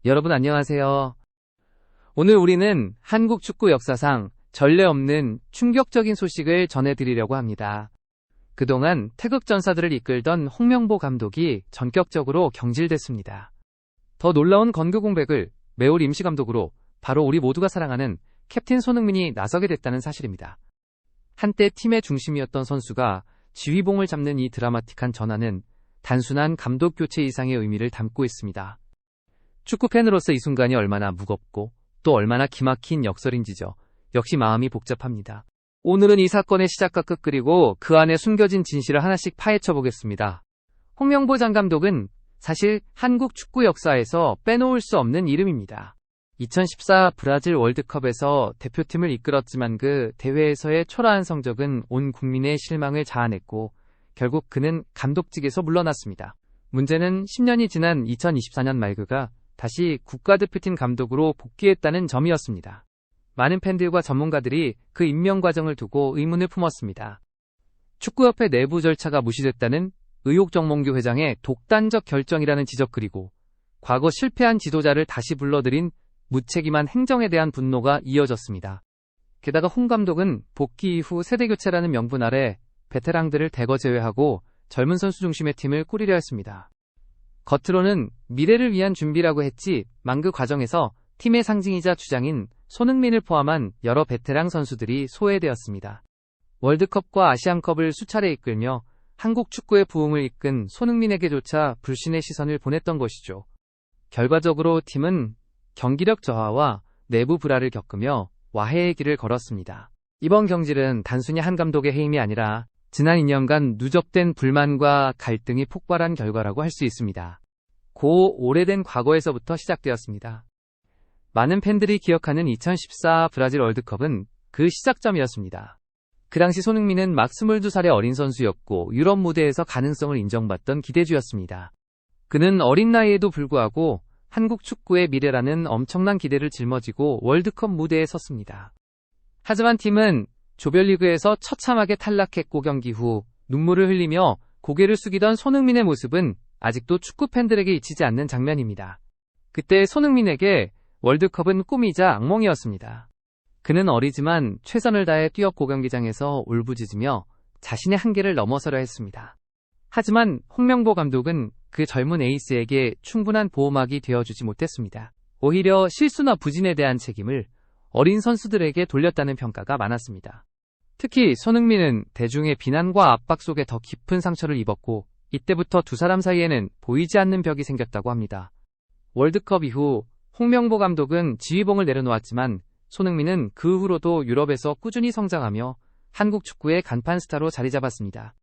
여러분 안녕하세요. 오늘 우리는 한국 축구 역사상 전례 없는 충격적인 소식을 전해드리려고 합니다. 그동안 태극전사들을 이끌던 홍명보 감독이 전격적으로 경질됐습니다. 더 놀라운 건국 공백을 메올 임시감독으로 바로 우리 모두가 사랑하는 캡틴 손흥민이 나서게 됐다는 사실입니다. 한때 팀의 중심이었던 선수가 지휘봉을 잡는 이 드라마틱한 전환은 단순한 감독 교체 이상의 의미를 담고 있습니다. 축구팬으로서 이 순간이 얼마나 무겁고 또 얼마나 기막힌 역설인지죠. 역시 마음이 복잡합니다. 오늘은 이 사건의 시작과 끝 그리고 그 안에 숨겨진 진실을 하나씩 파헤쳐 보겠습니다. 홍명보 장 감독은 사실 한국 축구 역사에서 빼놓을 수 없는 이름입니다. 2014 브라질 월드컵에서 대표팀을 이끌었지만 그 대회에서의 초라한 성적은 온 국민의 실망을 자아냈고 결국 그는 감독직에서 물러났습니다. 문제는 10년이 지난 2024년 말 그가 다시 국가대표팀 감독으로 복귀했다는 점이었습니다. 많은 팬들과 전문가들이 그 임명 과정을 두고 의문을 품었습니다. 축구협회 내부 절차가 무시됐다는 의혹 정몽규 회장의 독단적 결정이라는 지적 그리고 과거 실패한 지도자를 다시 불러들인 무책임한 행정에 대한 분노가 이어졌습니다. 게다가 홍 감독은 복귀 이후 세대교체라는 명분 아래 베테랑들을 대거 제외하고 젊은 선수 중심의 팀을 꾸리려 했습니다. 겉으로는 미래를 위한 준비라고 했지만 그 과정에서 팀의 상징이자 주장인 손흥민을 포함한 여러 베테랑 선수들이 소외되었습니다. 월드컵과 아시안컵을 수차례 이끌며 한국 축구의 부흥을 이끈 손흥민에게조차 불신의 시선을 보냈던 것이죠. 결과적으로 팀은 경기력 저하와 내부 불화를 겪으며 와해의 길을 걸었습니다. 이번 경질은 단순히 한 감독의 해임이 아니라 지난 2년간 누적된 불만과 갈등이 폭발한 결과라고 할 수 있습니다. 오래된 과거에서부터 시작되었습니다. 많은 팬들이 기억하는 2014 브라질 월드컵은 그 시작점이었습니다. 그 당시 손흥민은 막 22살의 어린 선수였고 유럽 무대에서 가능성을 인정받던 기대주였습니다. 그는 어린 나이에도 불구하고 한국 축구의 미래라는 엄청난 기대를 짊어지고 월드컵 무대에 섰습니다. 하지만 팀은 조별리그에서 처참하게 탈락했고 경기 후 눈물을 흘리며 고개를 숙이던 손흥민의 모습은 아직도 축구 팬들에게 잊히지 않는 장면입니다. 그때 손흥민에게 월드컵은 꿈이자 악몽이었습니다. 그는 어리지만 최선을 다해 뛰었고 경기장에서 울부짖으며 자신의 한계를 넘어서려 했습니다. 하지만 홍명보 감독은 그 젊은 에이스에게 충분한 보호막이 되어주지 못했습니다. 오히려 실수나 부진에 대한 책임을 어린 선수들에게 돌렸다는 평가가 많았습니다. 특히 손흥민은 대중의 비난과 압박 속에 더 깊은 상처를 입었고 이때부터 두 사람 사이에는 보이지 않는 벽이 생겼다고 합니다. 월드컵 이후 홍명보 감독은 지휘봉을 내려놓았지만 손흥민은 그 후로도 유럽에서 꾸준히 성장하며 한국 축구의 간판 스타로 자리 잡았습니다.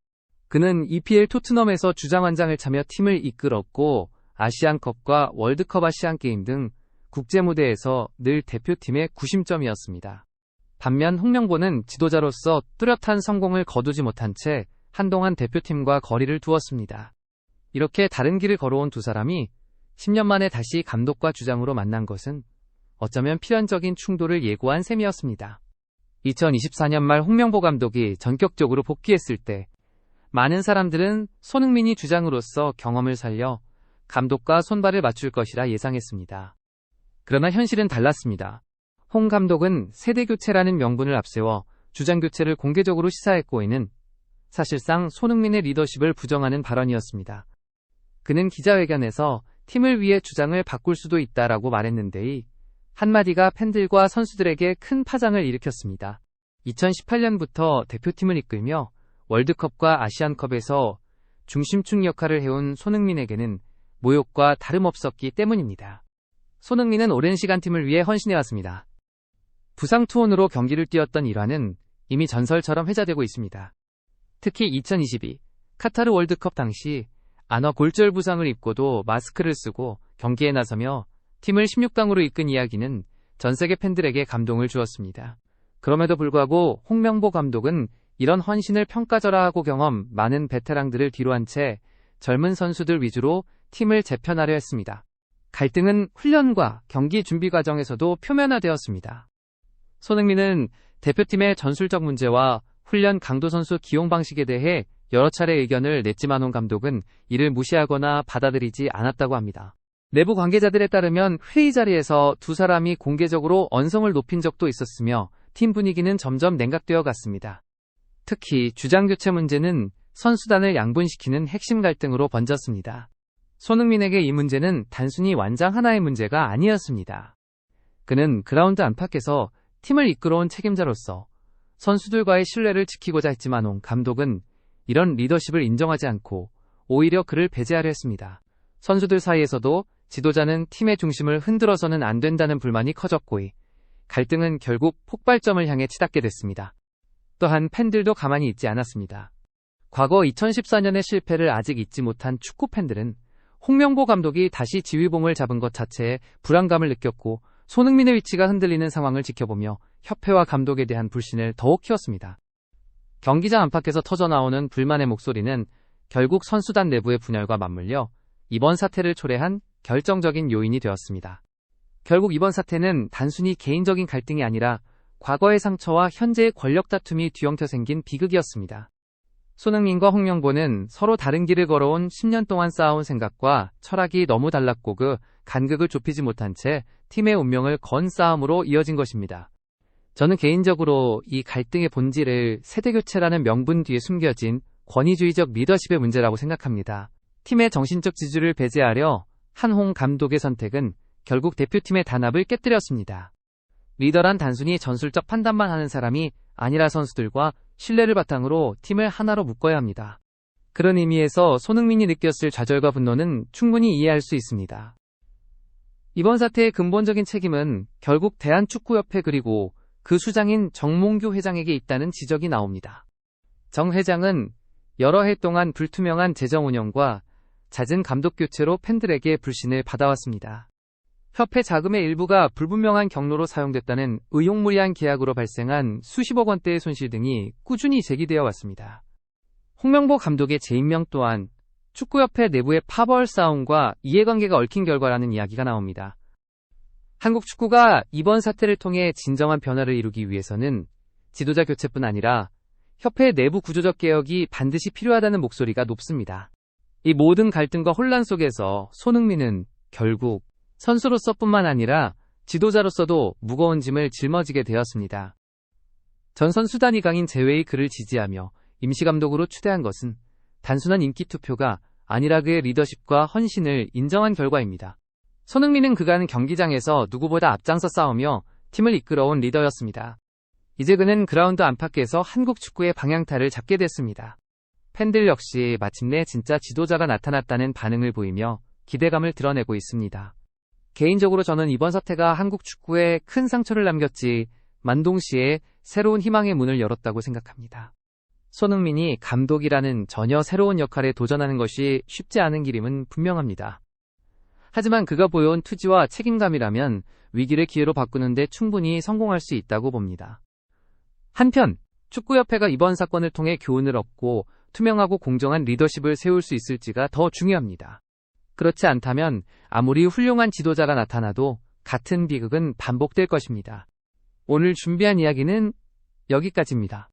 그는 EPL 토트넘에서 주장원장을 차며 팀을 이끌었고 아시안컵과 월드컵 아시안게임 등 국제무대에서 늘 대표팀의 구심점이었습니다. 반면 홍명보는 지도자로서 뚜렷한 성공을 거두지 못한 채 한동안 대표팀과 거리를 두었습니다. 이렇게 다른 길을 걸어온 두 사람이 10년 만에 다시 감독과 주장으로 만난 것은 어쩌면 필연적인 충돌을 예고한 셈이었습니다. 2024년 말 홍명보 감독이 전격적으로 복귀했을 때 많은 사람들은 손흥민이 주장으로서 경험을 살려 감독과 손발을 맞출 것이라 예상했습니다. 그러나 현실은 달랐습니다. 홍 감독은 세대교체라는 명분을 앞세워 주장교체를 공개적으로 시사했고 이는 사실상 손흥민의 리더십을 부정하는 발언이었습니다. 그는 기자회견에서 팀을 위해 주장을 바꿀 수도 있다라고 말했는데 이 한마디가 팬들과 선수들에게 큰 파장을 일으켰습니다. 2018년부터 대표팀을 이끌며 월드컵과 아시안컵에서 중심축 역할을 해온 손흥민에게는 모욕과 다름없었기 때문입니다. 손흥민은 오랜 시간 팀을 위해 헌신해왔습니다. 부상 투혼으로 경기를 뛰었던 일화는 이미 전설처럼 회자되고 있습니다. 특히 2022 카타르 월드컵 당시 안와 골절 부상을 입고도 마스크를 쓰고 경기에 나서며 팀을 16강으로 이끈 이야기는 전세계 팬들에게 감동을 주었습니다. 그럼에도 불구하고 홍명보 감독은 이런 헌신을 평가절하하고 경험 많은 베테랑들을 뒤로한 채 젊은 선수들 위주로 팀을 재편하려 했습니다. 갈등은 훈련과 경기 준비 과정에서도 표면화되었습니다. 손흥민은 대표팀의 전술적 문제와 훈련 강도 선수 기용 방식에 대해 여러 차례 의견을 냈지만 홍 감독은 이를 무시하거나 받아들이지 않았다고 합니다. 내부 관계자들에 따르면 회의 자리에서 두 사람이 공개적으로 언성을 높인 적도 있었으며 팀 분위기는 점점 냉각되어 갔습니다. 특히 주장 교체 문제는 선수단을 양분시키는 핵심 갈등으로 번졌습니다. 손흥민에게 이 문제는 단순히 완장 하나의 문제가 아니었습니다. 그는 그라운드 안팎에서 팀을 이끌어온 책임자로서 선수들과의 신뢰를 지키고자 했지만 옹 감독은 이런 리더십을 인정하지 않고 오히려 그를 배제하려 했습니다. 선수들 사이에서도 지도자는 팀의 중심을 흔들어서는 안 된다는 불만이 커졌고 이 갈등은 결국 폭발점을 향해 치닫게 됐습니다. 또한 팬들도 가만히 있지 않았습니다. 과거 2014년의 실패를 아직 잊지 못한 축구 팬들은 홍명보 감독이 다시 지휘봉을 잡은 것 자체에 불안감을 느꼈고 손흥민의 위치가 흔들리는 상황을 지켜보며 협회와 감독에 대한 불신을 더욱 키웠습니다. 경기장 안팎에서 터져나오는 불만의 목소리는 결국 선수단 내부의 분열과 맞물려 이번 사태를 초래한 결정적인 요인이 되었습니다. 결국 이번 사태는 단순히 개인적인 갈등이 아니라 과거의 상처와 현재의 권력 다툼이 뒤엉켜 생긴 비극이었습니다. 손흥민과 홍명보는 서로 다른 길을 걸어온 10년 동안 쌓아온 생각과 철학이 너무 달랐고 그 간극을 좁히지 못한 채 팀의 운명을 건 싸움으로 이어진 것입니다. 저는 개인적으로 이 갈등의 본질을 세대교체라는 명분 뒤에 숨겨진 권위주의적 리더십의 문제라고 생각합니다. 팀의 정신적 지주를 배제하려 한홍 감독의 선택은 결국 대표팀의 단합을 깨뜨렸습니다. 리더란 단순히 전술적 판단만 하는 사람이 아니라 선수들과 신뢰를 바탕으로 팀을 하나로 묶어야 합니다. 그런 의미에서 손흥민이 느꼈을 좌절과 분노는 충분히 이해할 수 있습니다. 이번 사태의 근본적인 책임은 결국 대한축구협회 그리고 그 수장인 정몽규 회장에게 있다는 지적이 나옵니다. 정 회장은 여러 해 동안 불투명한 재정 운영과 잦은 감독 교체로 팬들에게 불신을 받아왔습니다. 협회 자금의 일부가 불분명한 경로로 사용됐다는 의혹무리한 계약으로 발생한 수십억 원대의 손실 등이 꾸준히 제기되어 왔습니다. 홍명보 감독의 재임명 또한 축구협회 내부의 파벌 싸움과 이해관계가 얽힌 결과라는 이야기가 나옵니다. 한국 축구가 이번 사태를 통해 진정한 변화를 이루기 위해서는 지도자 교체뿐 아니라 협회 내부 구조적 개혁이 반드시 필요하다는 목소리가 높습니다. 이 모든 갈등과 혼란 속에서 손흥민은 결국 선수로서뿐만 아니라 지도자로서도 무거운 짐을 짊어지게 되었습니다. 전 선수단 이강인 제외의 그를 지지하며 임시감독으로 추대한 것은 단순한 인기 투표가 아니라 그의 리더십과 헌신을 인정한 결과입니다. 손흥민은 그간 경기장에서 누구보다 앞장서 싸우며 팀을 이끌어온 리더였습니다. 이제 그는 그라운드 안팎에서 한국 축구의 방향타를 잡게 됐습니다. 팬들 역시 마침내 진짜 지도자가 나타났다는 반응을 보이며 기대감을 드러내고 있습니다. 개인적으로 저는 이번 사태가 한국 축구에 큰 상처를 남겼지만 동시에 새로운 희망의 문을 열었다고 생각합니다. 손흥민이 감독이라는 전혀 새로운 역할에 도전하는 것이 쉽지 않은 길임은 분명합니다. 하지만 그가 보여온 투지와 책임감이라면 위기를 기회로 바꾸는 데 충분히 성공할 수 있다고 봅니다. 한편 축구협회가 이번 사건을 통해 교훈을 얻고 투명하고 공정한 리더십을 세울 수 있을지가 더 중요합니다. 그렇지 않다면 아무리 훌륭한 지도자가 나타나도 같은 비극은 반복될 것입니다. 오늘 준비한 이야기는 여기까지입니다.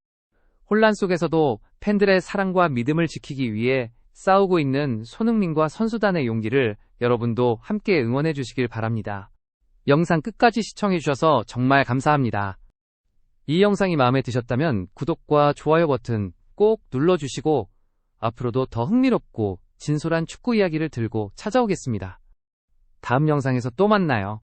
혼란 속에서도 팬들의 사랑과 믿음을 지키기 위해 싸우고 있는 손흥민과 선수단의 용기를 여러분도 함께 응원해 주시길 바랍니다. 영상 끝까지 시청해 주셔서 정말 감사합니다. 이 영상이 마음에 드셨다면 구독과 좋아요 버튼 꼭 눌러주시고 앞으로도 더 흥미롭고 진솔한 축구 이야기를 들고 찾아오겠습니다. 다음 영상에서 또 만나요.